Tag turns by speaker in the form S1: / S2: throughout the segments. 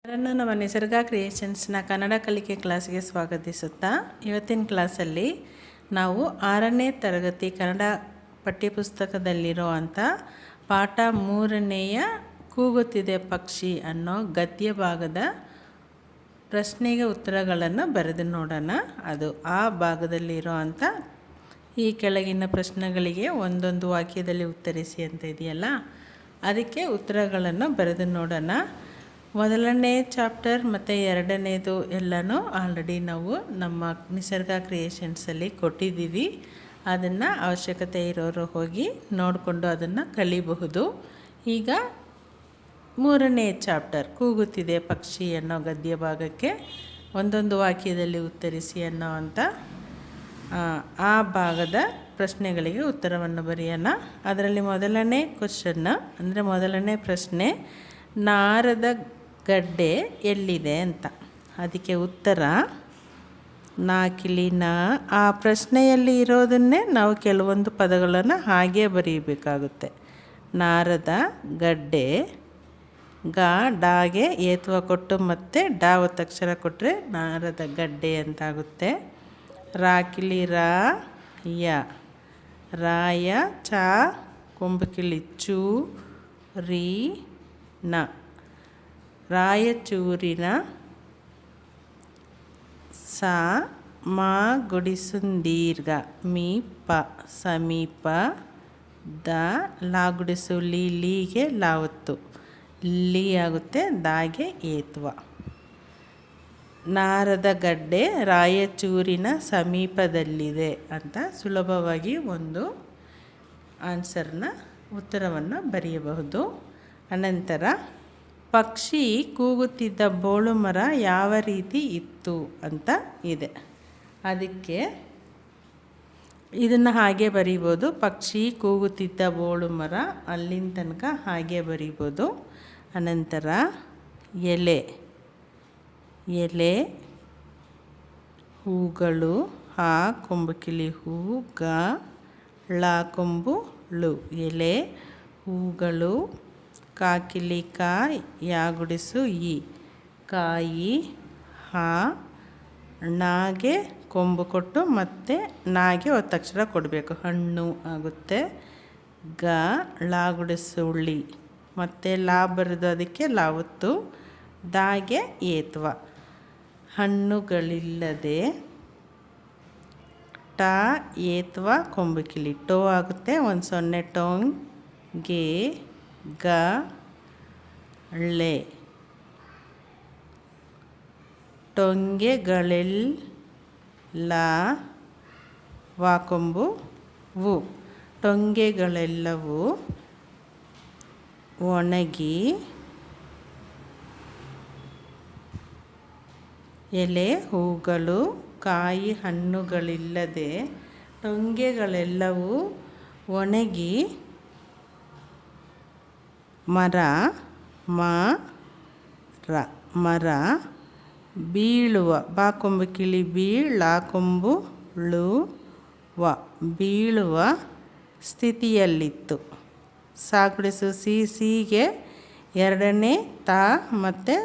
S1: ಎಲ್ಲರನ್ನೂ ನಮ್ಮ ನಿಸರ್ಗ ಕ್ರಿಯೇಷನ್ಸ್ನ ಕನ್ನಡ ಕಲಿಕೆ ಕ್ಲಾಸ್ಗೆ ಸ್ವಾಗತಿಸುತ್ತಾ ಇವತ್ತಿನ ಕ್ಲಾಸಲ್ಲಿ ನಾವು 6ನೇ ತರಗತಿ ಕನ್ನಡ ಪಠ್ಯಪುಸ್ತಕದಲ್ಲಿರೋ ಅಂಥ ಪಾಠ 3ನೇಯ ಕೂಗುತ್ತಿದೆ ಪಕ್ಷಿ ಅನ್ನೋ ಗದ್ಯ ಭಾಗದ ಪ್ರಶ್ನೆಗೆ ಉತ್ತರಗಳನ್ನು ಬರೆದು ನೋಡೋಣ. ಅದು ಆ ಭಾಗದಲ್ಲಿರೋ ಅಂಥ ಈ ಕೆಳಗಿನ ಪ್ರಶ್ನೆಗಳಿಗೆ ಒಂದೊಂದು ವಾಕ್ಯದಲ್ಲಿ ಉತ್ತರಿಸಿ ಅಂತ ಇದೆಯಲ್ಲ, ಅದಕ್ಕೆ ಉತ್ತರಗಳನ್ನು ಬರೆದು ನೋಡೋಣ. ಮೊದಲನೇ ಚಾಪ್ಟರ್ ಮತ್ತು ಎರಡನೇದು ಎಲ್ಲನೂ ಆಲ್ರೆಡಿ ನಾವು ನಮ್ಮ ನಿಸರ್ಗ ಕ್ರಿಯೇಷನ್ಸಲ್ಲಿ ಕೊಟ್ಟಿದ್ದೀವಿ. ಅದನ್ನು ಅವಶ್ಯಕತೆ ಇರೋರು ಹೋಗಿ ನೋಡಿಕೊಂಡು ಅದನ್ನು ಕಲಿಬಹುದು. ಈಗ 3ನೇ ಚಾಪ್ಟರ್ ಕೂಗುತ್ತಿದೆ ಪಕ್ಷಿ ಅನ್ನೋ ಗದ್ಯ ಭಾಗಕ್ಕೆ ಒಂದೊಂದು ವಾಕ್ಯದಲ್ಲಿ ಉತ್ತರಿಸಿ ಅನ್ನೋ ಅಂಥ ಆ ಭಾಗದ ಪ್ರಶ್ನೆಗಳಿಗೆ ಉತ್ತರವನ್ನು ಬರೆಯೋಣ. ಅದರಲ್ಲಿ ಮೊದಲನೇ ಕ್ವಶನ್ನ ಅಂದರೆ ಮೊದಲನೇ ಪ್ರಶ್ನೆ, ನಾರದ ಗಡ್ಡೆ ಎಲ್ಲಿದೆ ಅಂತ. ಅದಕ್ಕೆ ಉತ್ತರ ನಾಕಿಲಿನ. ಆ ಪ್ರಶ್ನೆಯಲ್ಲಿ ಇರೋದನ್ನೇ ನಾವು ಕೆಲವೊಂದು ಪದಗಳನ್ನು ಹಾಗೇ ಬರೀಬೇಕಾಗುತ್ತೆ. ನಾರದ ಗಡ್ಡೆ, ಡಾಗೆ ಏತ್ವ ಕೊಟ್ಟು ಮತ್ತು ಡಾ ಒತ್ತಕ್ಷರ ಕೊಟ್ಟರೆ ನಾರದ ಗಡ್ಡೆ ಅಂತಾಗುತ್ತೆ. ರಾಕಿಲಿ ರಾಯ ಚ ಕೊಂಬಕಿಲಿ ಚೂ ರೀ ನ ರಾಯಚೂರಿನ. ಸ ಮಾ ಗುಡಿಸುಂದೀರ್ಘ ಮೀ ಪ ಸಮೀಪ. ದ ಲಾ ಗುಡಿಸು ಲೀಗೆ ಲಾವತ್ತು ಲೀ ಆಗುತ್ತೆ, ದಾಗೆ ಏತ್ವ. ನಾರದ ಗಡ್ಡೆ ರಾಯಚೂರಿನ ಸಮೀಪದಲ್ಲಿದೆ ಅಂತ ಸುಲಭವಾಗಿ ಒಂದು ಉತ್ತರವನ್ನು ಬರೆಯಬಹುದು. ಅನಂತರ ಪಕ್ಷಿ ಕೂಗುತ್ತಿದ್ದ ಬೋಳು ಮರ ಯಾವ ರೀತಿ ಇತ್ತು ಅಂತ ಇದೆ. ಅದಕ್ಕೆ ಇದನ್ನು ಹಾಗೆ ಬರೀಬೋದು. ಪಕ್ಷಿ ಕೂಗುತ್ತಿದ್ದ ಬೋಳು ಮರ ಅಲ್ಲಿನ ತನಕ ಹಾಗೆ ಬರೀಬೋದು. ಅನಂತರ ಎಲೆ ಹೂಗಳು, ಹಾ ಕೊಂಬಕಿಲಿ ಹೂ, ಲಾ ಕೊಂಬು ಳು ಎಲೆ ಹೂಗಳು. ಕಾಕಿಲಿ ಯಾ ಗುಡಿಸು ಈ ಕಾಯಿ. ಹಾ ನಾಗೆ ಕೊಂಬು ಕೊಟ್ಟು ಮತ್ತು ನಾಗೆ ಒತ್ತಕ್ಷರ ಕೊಡಬೇಕು, ಹಣ್ಣು ಆಗುತ್ತೆ. ಲಾ ಗುಡಿಸು ಉಳ್ಳಿ ಮತ್ತು ಲಾ ಬರೆದು ಅದಕ್ಕೆ ಲಾವತ್ತು, ದಾಗೆ ಏತ್ವ. ಹಣ್ಣುಗಳಿಲ್ಲದೆ ಟಾ ಏತ್ವ ಕೊಂಬಕಿಲಿ ಟೋ ಆಗುತ್ತೆ, ಒಂದು ಸೊನ್ನೆ ಟೋಂಗ್ ಗೆ ಳೆ. ಟೊಂಗೆಗಳೆಲ್ಲ ವಾಕೊಂಬು ವು. ಟೊಂಗೆಗಳೆಲ್ಲವೂ ಒಣಗಿ ಎಲೆ ಹೂಗಳು ಕಾಯಿ ಹಣ್ಣುಗಳಿಲ್ಲದೆ ಟೊಂಗೆಗಳೆಲ್ಲವೂ ಒಣಗಿ ಮರ ಬೀಳುವ ಬಾಕೊಂಬು ಲಾಕೊಂಬು ಳುವ ಬೀಳುವ ಸ್ಥಿತಿಯಲ್ಲಿತ್ತು. ಸಾಗುಡಿಸು ಸಿಗೆ ಎರಡನೇ ತಾ ಮತ್ತು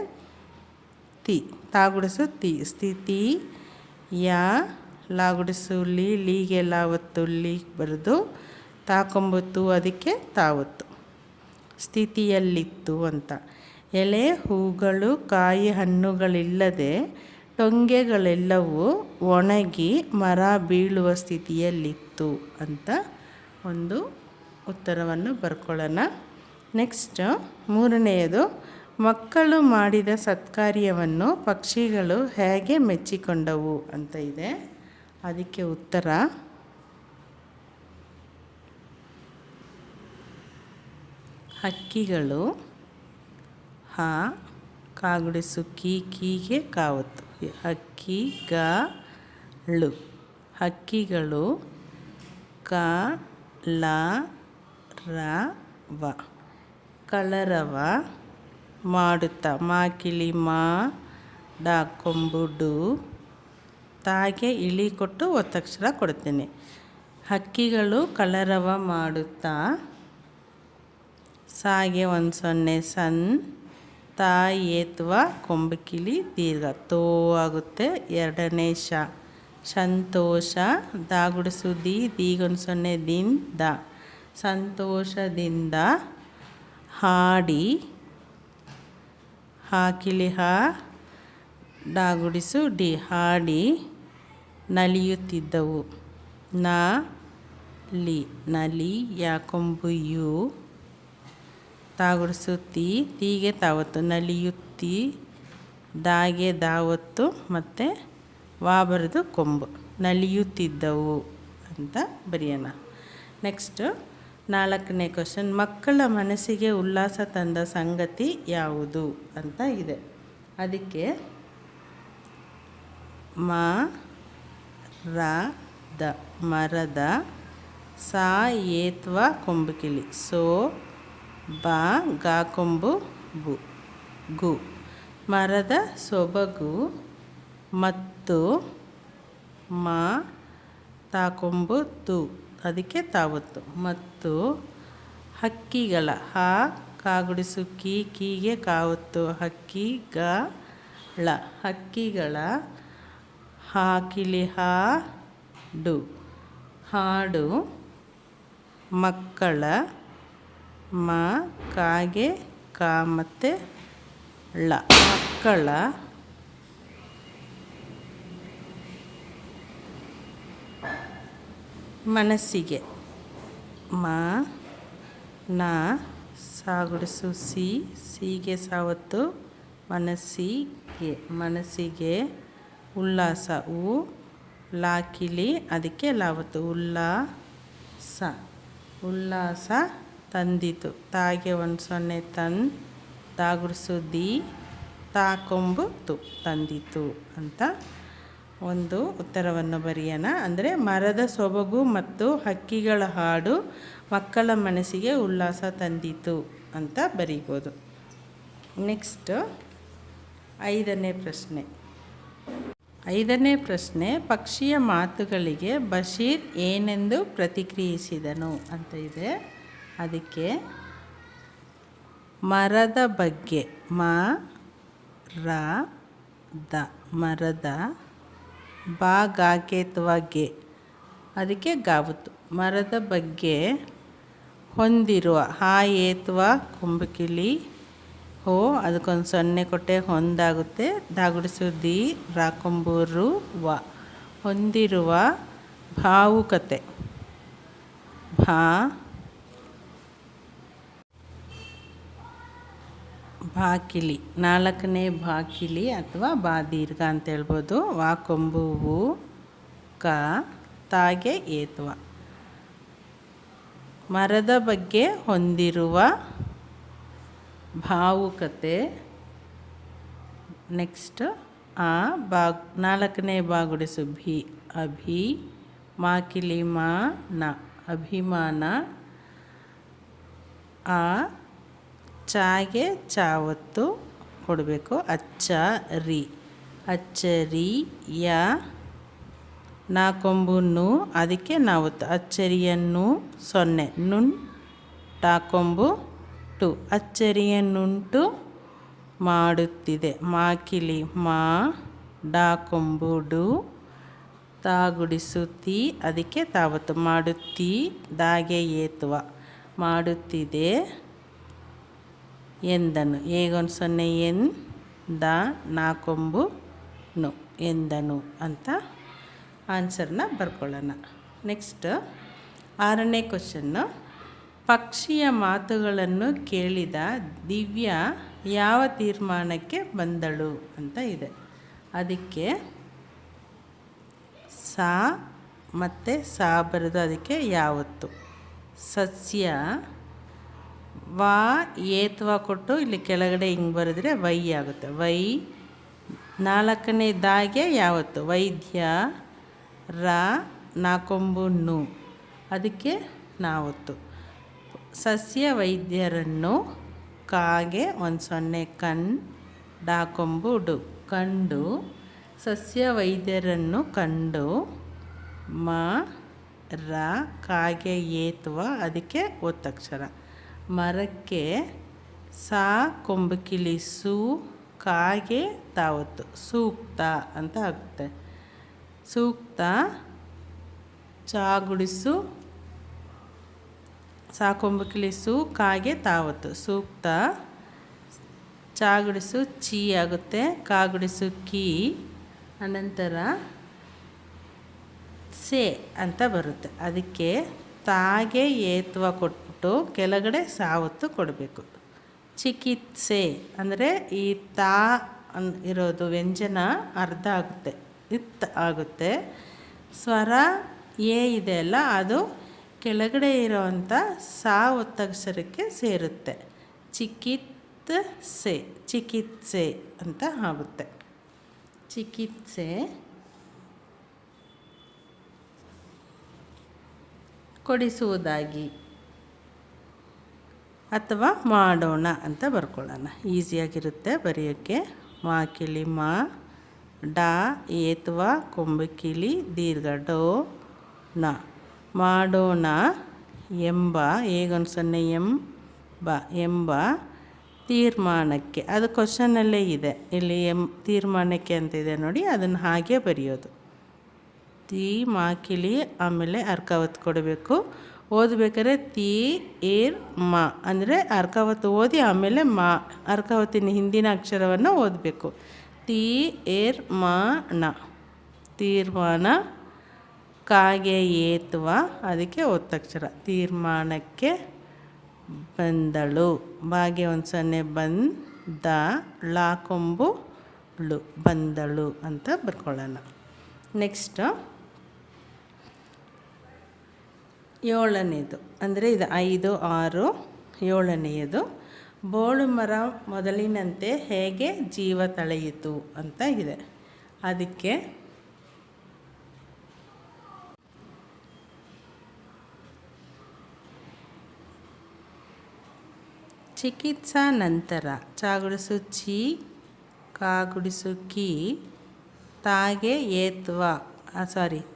S1: ತಿ, ತಾಗುಡಿಸು ತಿ ಸ್ಥಿತಿ. ಯಾ ಲಾಗುಡಿಸು ಲೀಗೆ ಲಾವತ್ತು ಲೀ ಬರೆದು ತಾಕೊಂಬತ್ತು ಅದಕ್ಕೆ ತಾವತ್ತು ಸ್ಥಿತಿಯಲ್ಲಿತ್ತು ಅಂತ. ಎಲೆ ಹೂಗಳು ಕಾಯಿ ಹಣ್ಣುಗಳಿಲ್ಲದೆ ಟೊಂಗೆಗಳೆಲ್ಲವೂ ಒಣಗಿ ಮರ ಬೀಳುವ ಸ್ಥಿತಿಯಲ್ಲಿತ್ತು ಅಂತ ಒಂದು ಉತ್ತರವನ್ನು ಬರ್ಕೊಳ್ಳೋಣ. ನೆಕ್ಸ್ಟ್ 3ನೇದು, ಮಕ್ಕಳು ಮಾಡಿದ ಸತ್ಕಾರ್ಯವನ್ನು ಪಕ್ಷಿಗಳು ಹೇಗೆ ಮೆಚ್ಚಿಕೊಂಡವು ಅಂತ ಇದೆ. ಅದಕ್ಕೆ ಉತ್ತರ ಹಕ್ಕಿಗಳು. ಹಾ ಕಾಗುಡಿಸು ಕೀಗೆ ಕಾವತ್ತು ಹಕ್ಕಿಗಳು. ಹಕ್ಕಿಗಳು ಕಲರವ ಮಾಡುತ್ತಾ ಮಾಕಿಲಿ ಡಾ ಕೊಂಬುಡು ತಾಗೆ ಇಳಿ ಕೊಟ್ಟು ಒತ್ತಕ್ಷರ ಕೊಡ್ತೇನೆ. ಹಕ್ಕಿಗಳು ಕಲರವ ಮಾಡುತ್ತಾ ಸಾಗೆ ಒಂದು ಸೊನ್ನೆ ಸನ್ ತಾ ಏತ್ವ ಕೊಂಬಕಿಲಿ ದೀರ್ಘ ತೋ ಆಗುತ್ತೆ. ಎರಡನೇ ಸಂತೋಷ ದಾಗುಡಿಸು ದೀಗೊಂದು ಸೊನ್ನೆ ದಿಂದ ಸಂತೋಷದಿಂದ ಹಾಡಿ ಹಾಕಿಲಿ ಡಾಗುಡಿಸು ಡಿ ಹಾಡಿ ನಲಿಯುತ್ತಿದ್ದವು. ನಲಿ ಯಾಕೊಂಬು ಯು ತಾಗುಡಿಸು ತೀಗೆ ತಾವತ್ತು ನಲಿಯುತ್ತಿ ದಾಗೆ ದಾವತ್ತು ಮತ್ತು ವಾ ಬರೆದು ಕೊಂಬು ನಲಿಯುತ್ತಿದ್ದವು ಅಂತ ಬರೆಯೋಣ. ನೆಕ್ಸ್ಟು 4ನೇ ಕ್ವಶನ್, ಮಕ್ಕಳ ಮನಸ್ಸಿಗೆ ಉಲ್ಲಾಸ ತಂದ ಸಂಗತಿ ಯಾವುದು ಅಂತ ಇದೆ. ಅದಕ್ಕೆ ಮರದ ಸಾ ಏತ್ವ ಕೊಂಬುಕಿಲಿ ಸೋ ಬಾ ಗಾ ಕೊಂಬು ಗು ಮರದ ಸೊಬಗು ಮತ್ತು ಮಾ ತಾಕೊಂಬು ತು ಅದಕ್ಕೆ ತಾವತ್ತು ಮತ್ತು ಹಕ್ಕಿಗಳ ಕಾಗುಡಿಸು ಕೀಗೆ ಕಾವತ್ತು ಹಕ್ಕಿಗಳ ಹಾಕಿಲಿ ಹಾಡು ಮಕ್ಕಳ ಕಾಗೆ ಕಾ ಮತ್ತು ಮಕ್ಕಳ ಮನಸ್ಸಿಗೆ ಸಾಗುಡಿಸು ಸಿಗೆ ಸಾವತ್ತು ಮನಸ್ಸಿಗೆ ಉಲ್ಲಾಸ ಲಾಕಿಲಿ ಅದಕ್ಕೆ ಲಾವತ್ತು ಉಲ್ಲಾಸ ತಂದಿತು. ತಾಗೆ ಒಂದು ಸೊನ್ನೆ ತಾಗುಡಿಸು ತಾಕೊಂಬು ತಂದಿತು ಅಂತ ಒಂದು ಉತ್ತರವನ್ನು ಬರೆಯೋಣ. ಅಂದರೆ ಮರದ ಸೊಬಗು ಮತ್ತು ಹಕ್ಕಿಗಳ ಹಾಡು ಮಕ್ಕಳ ಮನಸ್ಸಿಗೆ ಉಲ್ಲಾಸ ತಂದಿತು ಅಂತ ಬರೀಬೋದು. ನೆಕ್ಸ್ಟ್ 5ನೇ ಪ್ರಶ್ನೆ, ಪಕ್ಷಿಯ ಮಾತುಗಳಿಗೆ ಬಶೀರ್ ಏನೆಂದು ಪ್ರತಿಕ್ರಿಯಿಸಿದನು ಅಂತ ಇದೆ. ಅದಕ್ಕೆ ಮರದ ಬಗ್ಗೆ ಮರದ ಬಾ ಗಾಕೇತ್ವಗೆ ಅದಕ್ಕೆ ಗಾವತ್ತು ಮರದ ಬಗ್ಗೆ ಹೊಂದಿರುವ ಏತ್ವ ಕೊಂಬಕಿಲಿ ಅದಕ್ಕೊಂದು ಸೊನ್ನೆ ಕೊಟ್ಟೆ ಹೊಂದಾಗುತ್ತೆ. ದಾಗುಡಿಸು ರಾಕೊಂಬೂರು ಹೊಂದಿರುವ ಭಾವುಕತೆ ಬಾಕಿಲಿ 4ನೇ ಬಾಕಿಲಿ ಅಥವಾ ಬಾದೀರ್ಘ ಅಂತ ಹೇಳ್ಬೋದು. ಕೊಂಬುವು ತಾಗೆ ಏತ್ವ ಮರದ ಬಗ್ಗೆ ಹೊಂದಿರುವ ಭಾವುಕತೆ. ನೆಕ್ಸ್ಟ್ 4ನೇ ಬಾಗುಡಿಸು ಮಾಕಿಲಿ ಅಭಿಮಾನ ಚಾಗೆ ಚಾವತ್ತು ಕೊಡಬೇಕು. ಅಚ್ಚರಿಯ ನಾಕೊಂಬು ಅದಕ್ಕೆ ನಾವತ್ತು ಅಚ್ಚರಿಯನ್ನು ಸೊನ್ನೆ ಟಾಕೊಂಬು ಅಚ್ಚರಿಯನ್ನುಂಟು ಮಾಡುತ್ತಿದೆ. ಮಾಕಿಲಿ ಡಾಕೊಂಬು ತಾಗುಡಿಸು ಅದಕ್ಕೆ ತಾವತ್ತು ಮಾಡುತ್ತಿ ದಾಗೆ ಏತ್ವ ಮಾಡುತ್ತಿದೆ ಎಂದನು. ಹೇಗೊಂದು ಸೊನ್ನೆ ನಾಕೊಂಬು ಎಂದನು ಅಂತ ಆನ್ಸರ್ನ ಬರ್ಕೊಳ್ಳೋಣ. ನೆಕ್ಸ್ಟ್ 6ನೇ ಕ್ವಶನ್ನು, ಪಕ್ಷಿಯ ಮಾತುಗಳನ್ನು ಕೇಳಿದ ದಿವ್ಯ ಯಾವ ತೀರ್ಮಾನಕ್ಕೆ ಬಂದಳು ಅಂತ ಇದೆ. ಅದಕ್ಕೆ ಮತ್ತು ಬರೆದು ಅದಕ್ಕೆ ಯಾವತ್ತು ಸಸ್ಯ ಏತ್ವ ಕೊಟ್ಟು ಇಲ್ಲಿ ಕೆಳಗಡೆ ಹಿಂಗೆ ಬರೆದ್ರೆ ವೈ ಆಗುತ್ತೆ. 4ನೇ ದಾಗೆ ಯಾವತ್ತು ವೈದ್ಯ ನಾಕೊಂಬು ಅದಕ್ಕೆ ನಾವತ್ತು ಸಸ್ಯ ವೈದ್ಯರನ್ನು ಕಾಗೆ ಒಂದು ಸೊನ್ನೆ ಡಾಕೊಂಬು ಕಂಡು ಸಸ್ಯ ವೈದ್ಯರನ್ನು ಕಂಡು ಕಾಗೆ ಏತ್ವ ಅದಕ್ಕೆ ಒತ್ತಕ್ಷರ ಮರಕ್ಕೆ ಸಾ ಕೊಂಬುಕಿಲಿ ಸು ಕಾಗೆ ತಾವತ್ತು ಸೂಕ್ತ ಅಂತ ಆಗುತ್ತೆ. ಸೂಕ್ತ ಚಾ ಗುಡಿಸು ಸಾ ಕೊಂಬುಕಿಲಿ ಸು ಕಾಗೆ ತಾವತ್ತು ಸೂಕ್ತ. ಚಾ ಗುಡಿಸು ಚಿ ಆಗುತ್ತೆ, ಕಾ ಗುಡಿಸು ಕಿ, ಅನಂತರ ಸೆ ಅಂತ ಬರುತ್ತೆ. ಅದಕ್ಕೆ ತಾಗೆ ಏತ್ವ ಕೊಟ್ಬಿಟ್ಟು ಕೆಳಗಡೆ ಸಾವತ್ತು ಕೊಡಬೇಕು. ಚಿಕಿತ್ಸೆ ಅಂದರೆ ಈ ತಾ ಇರೋದು ವ್ಯಂಜನ ಅರ್ಧ ಆಗುತ್ತೆ, ಇತ್ ಆಗುತ್ತೆ. ಸ್ವರ ಎ ಇದೆ ಅಲ್ಲ, ಅದು ಕೆಳಗಡೆ ಇರೋವಂಥ ಸಾ ಒತ್ತಕ್ಷರಕ್ಕೆ ಸೇರುತ್ತೆ. ಚಿಕಿತ್ಸೆ ಚಿಕಿತ್ಸೆ ಅಂತ ಆಗುತ್ತೆ. ಚಿಕಿತ್ಸೆ ಕೊಡಿಸುವುದಾಗಿ ಅಥವಾ ಮಾಡೋಣ ಅಂತ ಬರ್ಕೊಳ್ಳೋಣ. ಈಸಿಯಾಗಿರುತ್ತೆ ಬರೆಯೋಕ್ಕೆ. ಮಾ ಕಿಲಿ ಮಾ, ಡಾ ಏತ್ವ ಕೊಂಬುಕಿಲಿ ದೀರ್ಘ ಡೋ ನ, ಮಾಡೋಣ ಎಂಬ ಹೇಗೊಂದು ಸೊನ್ನೆ ಎಂಬ ತೀರ್ಮಾನಕ್ಕೆ. ಅದು ಕ್ವಶನಲ್ಲೇ ಇದೆ, ಇಲ್ಲಿ ತೀರ್ಮಾನಕ್ಕೆ ಅಂತ ಇದೆ ನೋಡಿ, ಅದನ್ನು ಹಾಗೆ ಬರೆಯೋದು. ತೀ ಮಾ ಕಿಲಿ ಆಮೇಲೆ ಅರ್ಕಾವತ್ತು ಕೊಡಬೇಕು. ಓದಬೇಕಾದ್ರೆ ತೀ ಏರ್ ಮಾ ಅಂದರೆ ಅರ್ಕಾವತ್ತು ಓದಿ ಆಮೇಲೆ ಮಾ ಅರ್ಕಾವತ್ತಿನ ಹಿಂದಿನ ಅಕ್ಷರವನ್ನು ಓದಬೇಕು. ತೀ ಏರ್ ಮಾ ನ ತೀರ್ಮಾನ, ಕಾಗೆ ಏತ್ವ ಅದಕ್ಕೆ ಒತ್ತಕ್ಷರ ತೀರ್ಮಾನಕ್ಕೆ ಬಂದಳು. ಬಾಗೆ ಒಂದು ಸೊನ್ನೆ ಬಂದ, ಲಾ ಕೊಂಬು ಳು ಬಂದಳು ಅಂತ ಬರ್ಕೊಳ್ಳೋಣ. ನೆಕ್ಸ್ಟು 7ನೇದು ಅಂದರೆ ಇದು 5, 6, 7ನೇದು. ಬೋಳು ಮರ ಮೊದಲಿನಂತೆ ಹೇಗೆ ಜೀವ ತಳೆಯಿತು ಅಂತ ಇದೆ. ಅದಕ್ಕೆ ಚಿಕಿತ್ಸಾ ನಂತರ ಚಾಗುಡಿಸು ಚಿ, ಕಾಗುಡಿಸು ಕಿ, ತಾಗೆ ಏತ್ವ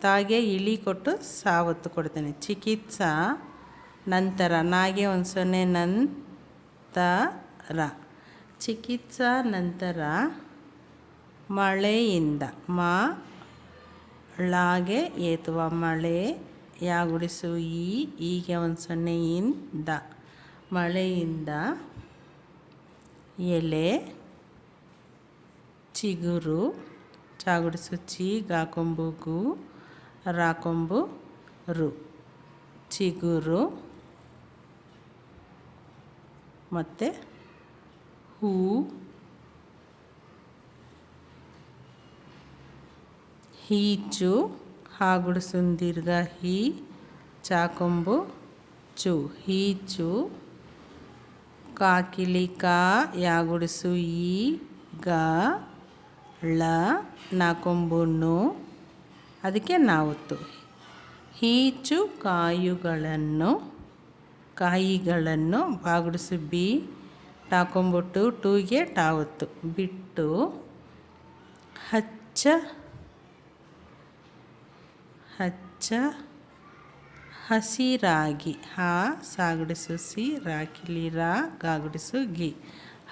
S1: ತಾಗೆ ಇಳಿ ಕೊಟ್ಟು ಸಾವತ್ತು ಕೊಡ್ತೇನೆ. ಚಿಕಿತ್ಸಾ ನಂತರ ನಾಗೆ ಒಂದು ಸೊನ್ನೆ ನಂತರ, ಚಿಕಿತ್ಸಾ ನಂತರ ಮಳೆಯಿಂದ ಮಾ ಳಾಗೆ ಏತ್ವ ಮಳೆ, ಯಾಗುಡಿಸು ಈಗೆ ಒಂದು ಸೊನ್ನೆ ಇಂದ ಮಳೆಯಿಂದ ಎಲೆ, ಚಿಗುರು, ಚಾಗುಡಿಸು ಚಿ, ಗಾಕೊಂಬು ಗು, ರಾಕೊಂಬು ರು, ಚಿಗುರು, ಮತ್ತು ಹೂ, ಹೀಚು, ಹಾಗುಡಿಸು ದೀರ್ಘ ಹಿ, ಚಾಕೊಂಬು ಚು, ಹೀಚು, ಕಾಕಿಲಿ ಕಾ, ಯಾಗುಡಿಸು ಈ, ಗ, ಳ, ನಾಕೊಂಬು ನು ಅದಕ್ಕೆ ನಾವತ್ತು. ಹೀಚು ಕಾಯಿಗಳನ್ನು ಬಾಗುಡಿಸು ಬಿ, ಟಾಕೊಂಬಿಟ್ಟು ಟೂಗೆ ಟಾವತ್ತು ಬಿಟ್ಟು, ಹಚ್ಚ ಹಸಿರಾಗಿ ಹಾ ಸಾಗುಡಿಸು ಸಿ, ರಾಕಿಲಿ ರಾ, ಗಾಗುಡಿಸು ಗಿ,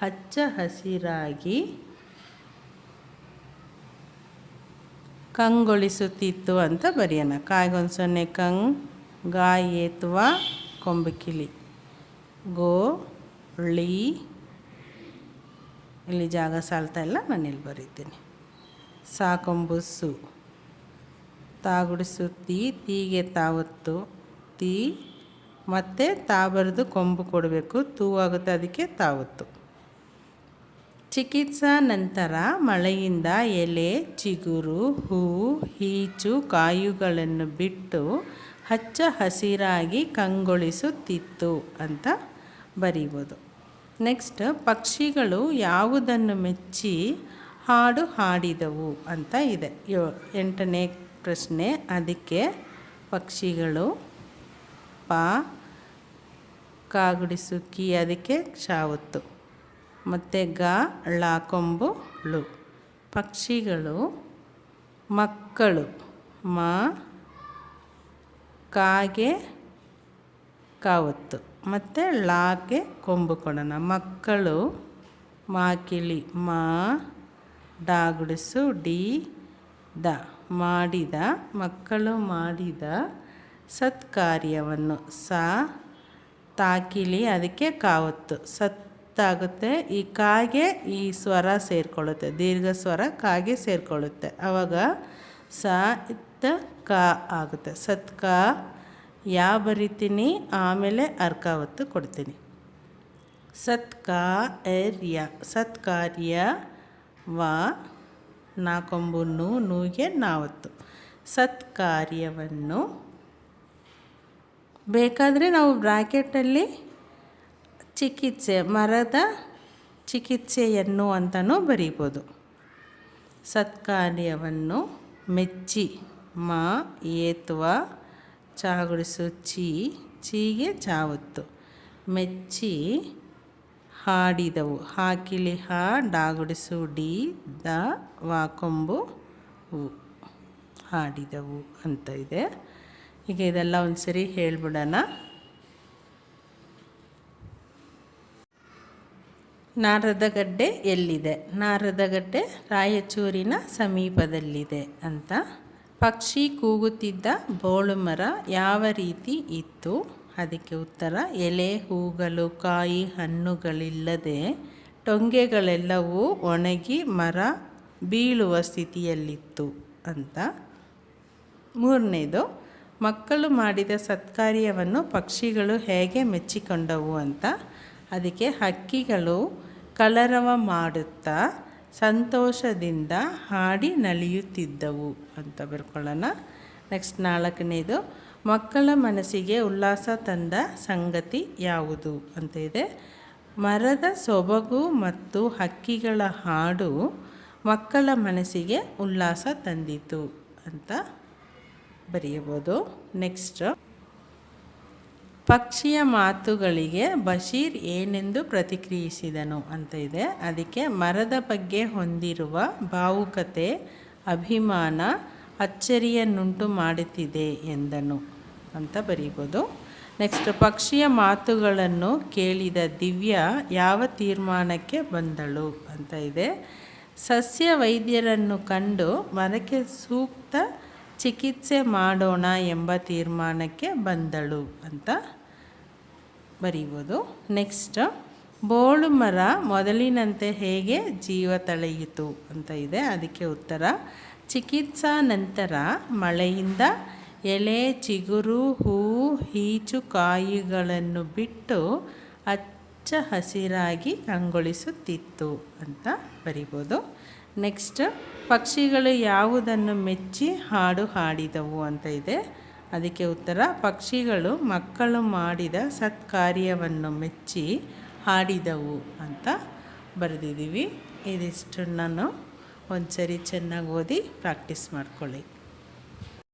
S1: ಹಚ್ಚ ಹಸಿರಾಗಿ ಕಂಗೊಳಿಸುತ್ತಿತ್ತು ಅಂತ ಬರೆಯೋಣ. ಕಾಯಿಗೊಂದು ಸೊನ್ನೆ ಗಾ ಏತ್ವ ಕೊಂಬುಕಿಲಿ ಗೋ ಳಿ, ಇಲ್ಲಿ ಜಾಗ ಸಾಲ್ತಾ ಇಲ್ಲ, ನಾನಿಲ್ಲಿ ಬರೀತೀನಿ. ಸಾಕೊಂಬು ಸು, ತಾಗುಡಿಸು ತೀಗೆ ತಾವತ್ತು ತೀ, ಮತ್ತು ತಾ ಬರೆದು ಕೊಂಬು ಕೊಡಬೇಕು, ತೂ ಆಗುತ್ತೆ ಅದಕ್ಕೆ ತಾವತ್ತು. ಚಿಕಿತ್ಸಾ ನಂತರ ಮಳೆಯಿಂದ ಎಲೆ, ಚಿಗುರು, ಹೂ, ಹೀಚು ಕಾಯುಗಳನ್ನು ಬಿಟ್ಟು ಹಚ್ಚ ಹಸಿರಾಗಿ ಕಂಗೊಳಿಸುತ್ತಿತ್ತು ಅಂತ ಬರೀಬೋದು. ನೆಕ್ಸ್ಟ್ ಪಕ್ಷಿಗಳು ಯಾವುದನ್ನು ಮೆಚ್ಚಿ ಹಾಡು ಹಾಡಿದವು ಅಂತ ಇದೆ. 8ನೇ ಪ್ರಶ್ನೆ. ಅದಕ್ಕೆ ಪಕ್ಷಿಗಳು ಪಾ, ಕಾಗುಡಿಸು ಕಿ ಅದಕ್ಕೆ ಕ್ಷಾವತ್ತು, ಮತ್ತು ಗ ಳಾಕೊಂಬು ಳು. ಪಕ್ಷಿಗಳು ಮಕ್ಕಳು ಮಾ, ಕಾಗೆ ಕಾವತ್ತು, ಮತ್ತು ಲಾಗೆ ಕೊಂಬು ಕೊಡೋಣ. ಮಕ್ಕಳು ಮಾಕಿಲಿ ಮಾ ಡಾಗುಡಿಸು ಡಿ ದ ಮಾಡಿದ, ಮಕ್ಕಳು ಮಾಡಿದ ಸತ್ಕಾರ್ಯವನ್ನು ಸಾ ತಾಕಿಲಿ ಅದಕ್ಕೆ ಕಾವತ್ತು ಸತ್ತಾಗುತ್ತೆ. ಈ ಕಾಗೆ ಈ ಸ್ವರ ಸೇರಿಕೊಳ್ಳುತ್ತೆ, ದೀರ್ಘ ಸ್ವರ ಕಾಗೆ ಸೇರಿಕೊಳ್ಳುತ್ತೆ. ಆವಾಗ ಸ ಇತ್ತ ಕಾ ಆಗುತ್ತೆ. ಸತ್ಕಾ ಯಾ ಬರಿತೀನಿ, ಆಮೇಲೆ ಅರ್ಕಾವತ್ತು ಕೊಡ್ತೀನಿ. ಸತ್ಕಾರ್ಯ ಸತ್ಕಾರ್ಯ ವ ನಾಕೊಂಬು ನೂಗೆ ನಾವತ್ತು. ಸತ್ಕಾರ್ಯವನ್ನು ಬೇಕಾದರೆ ನಾವು ಬ್ರ್ಯಾಕೆಟಲ್ಲಿ ಚಿಕಿತ್ಸೆ ಮರದ ಚಿಕಿತ್ಸೆಯನ್ನು ಅಂತಲೂ ಬರೀಬೋದು. ಸತ್ಕಾರ್ಯವನ್ನು ಮೆಚ್ಚಿ ಮಾ ಏತ್ವ ಚಾಗುಡಿಸು ಚೀಗೆ ಚಾವತ್ತು ಮೆಚ್ಚಿ ಹಾಡಿದವು. ಹಾಕಿಲಿ ಹಾ ಡಾಗುಡಿಸು ಡಿ ದ ವಾಕೊಂಬು ಹಾಡಿದವು ಅಂತ ಇದೆ. ಈಗ ಇದೆಲ್ಲ ಒಂದು ಸರಿ ಹೇಳ್ಬಿಡೋಣ. ನಾರದಗಡ್ಡೆ ಎಲ್ಲಿದೆ? ನಾರದಗಡ್ಡೆ ರಾಯಚೂರಿನ ಸಮೀಪದಲ್ಲಿದೆ ಅಂತ. ಪಕ್ಷಿ ಕೂಗುತ್ತಿದ್ದ ಬೋಳುಮರ ಯಾವ ರೀತಿ ಇತ್ತು? ಅದಕ್ಕೆ ಉತ್ತರ ಎಲೆ, ಹೂಗಳು, ಕಾಯಿ, ಹಣ್ಣುಗಳಿಲ್ಲದೆ ಟೊಂಗೆಗಳೆಲ್ಲವೂ ಒಣಗಿ ಮರ ಬೀಳುವ ಸ್ಥಿತಿಯಲ್ಲಿತ್ತು ಅಂತ. ಮೂರನೇದು, ಮಕ್ಕಳು ಮಾಡಿದ ಸತ್ಕಾರ್ಯವನ್ನು ಪಕ್ಷಿಗಳು ಹೇಗೆ ಮೆಚ್ಚಿಕೊಂಡವು ಅಂತ. ಅದಕ್ಕೆ ಹಕ್ಕಿಗಳು ಕಲರವ ಮಾಡುತ್ತಾ ಸಂತೋಷದಿಂದ ಹಾಡಿ ನಲಿಯುತ್ತಿದ್ದವು ಅಂತ ಬರ್ಕೊಳ್ಳೋಣ. ನೆಕ್ಸ್ಟ್ 4ನೇದು, ಮಕ್ಕಳ ಮನಸ್ಸಿಗೆ ಉಲ್ಲಾಸ ತಂದ ಸಂಗತಿ ಯಾವುದು ಅಂತ ಇದೆ. ಮರದ ಸೊಬಗು ಮತ್ತು ಹಕ್ಕಿಗಳ ಹಾಡು ಮಕ್ಕಳ ಮನಸ್ಸಿಗೆ ಉಲ್ಲಾಸ ತಂದಿತು ಅಂತ ಬರೆಯಬಹುದು. ನೆಕ್ಸ್ಟ್, ಪಕ್ಷಿಯ ಮಾತುಗಳಿಗೆ ಬಶೀರ್ ಏನೆಂದು ಪ್ರತಿಕ್ರಿಯಿಸಿದನು ಅಂತ ಇದೆ. ಅದಕ್ಕೆ ಮರದ ಬಗ್ಗೆ ಹೊಂದಿರುವ ಭಾವುಕತೆ, ಅಭಿಮಾನ ಅಚ್ಚರಿಯನ್ನುಂಟು ಮಾಡುತ್ತಿದೆ ಎಂದನು ಅಂತ ಬರೀಬೋದು. ನೆಕ್ಸ್ಟ್, ಪಕ್ಷಿಯ ಮಾತುಗಳನ್ನು ಕೇಳಿದ ದಿವ್ಯ ಯಾವ ತೀರ್ಮಾನಕ್ಕೆ ಬಂದಳು ಅಂತ ಇದೆ. ಸಸ್ಯ ವೈದ್ಯರನ್ನು ಕಂಡು ಮರಕ್ಕೆ ಸೂಕ್ತ ಚಿಕಿತ್ಸೆ ಮಾಡೋಣ ಎಂಬ ತೀರ್ಮಾನಕ್ಕೆ ಬಂದಳು ಅಂತ ಬರೀಬೋದು. ನೆಕ್ಸ್ಟ್, ಬೋಳು ಮರ ಮೊದಲಿನಂತೆ ಹೇಗೆ ಜೀವ ತಳೆಯಿತು ಅಂತ ಇದೆ. ಅದಕ್ಕೆ ಉತ್ತರ ಚಿಕಿತ್ಸಾ ನಂತರ ಮಳೆಯಿಂದ ಎಲೆ, ಚಿಗುರು, ಹೂ, ಈಚು ಕಾಯಿಗಳನ್ನು ಬಿಟ್ಟು ಹಚ್ಚ ಹಸಿರಾಗಿ ಕಂಗೊಳಿಸುತ್ತಿತ್ತು ಅಂತ ಬರಿಬೋದು. ನೆಕ್ಸ್ಟ್, ಪಕ್ಷಿಗಳು ಯಾವುದನ್ನು ಮೆಚ್ಚಿ ಹಾಡು ಹಾಡಿದವು ಅಂತ ಇದೆ. ಅದಕ್ಕೆ ಉತ್ತರ ಪಕ್ಷಿಗಳು ಮಕ್ಕಳು ಮಾಡಿದ ಸತ್ಕಾರ್ಯವನ್ನು ಮೆಚ್ಚಿ ಹಾಡಿದವು ಅಂತ ಬರೆದಿದ್ದೀವಿ. ಇದಿಷ್ಟು ನಾನು ಒಂದು ಸರಿ ಚೆನ್ನಾಗಿ ಓದಿ ಪ್ರಾಕ್ಟೀಸ್ ಮಾಡ್ಕೊಳ್ಳಿ.